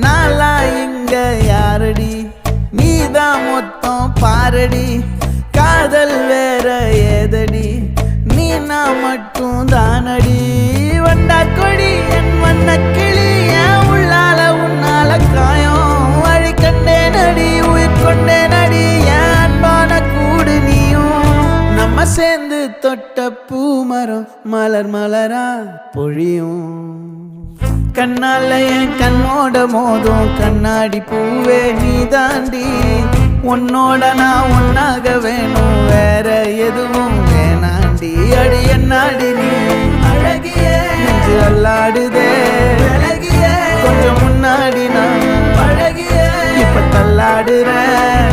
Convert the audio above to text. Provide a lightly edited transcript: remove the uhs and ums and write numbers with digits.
நாளா இங்க யாரடி நீதான் மொத்தம் பாரடி காதல் வேற ஏதடி நீ நான் மட்டும் தானடி வண்டா கொடி என் வண்ண கிளி என் உள்ளால உன்னால காயம் வழி கண்டே நடி உயிர் கொண்டே நடி என் அன்பான கூடு நீயும் நம்ம சேர்ந்து தொட்ட பூமரம் மலர் மலரா பொழியும் கண்ணால என் கண்ணோட மோதும் கண்ணாடி பூவே நீ தாண்டி உன்னோட நான் ஒன்னாக வேணும் வேற எதுவும் வேணாண்டி அடி என்னாடி நீ அழகிய நெஞ்சு அல்லாடுதே அழகிய கொஞ்சம் முன்னாடி நான் அழகிய இப்ப தள்ளாடுறேன்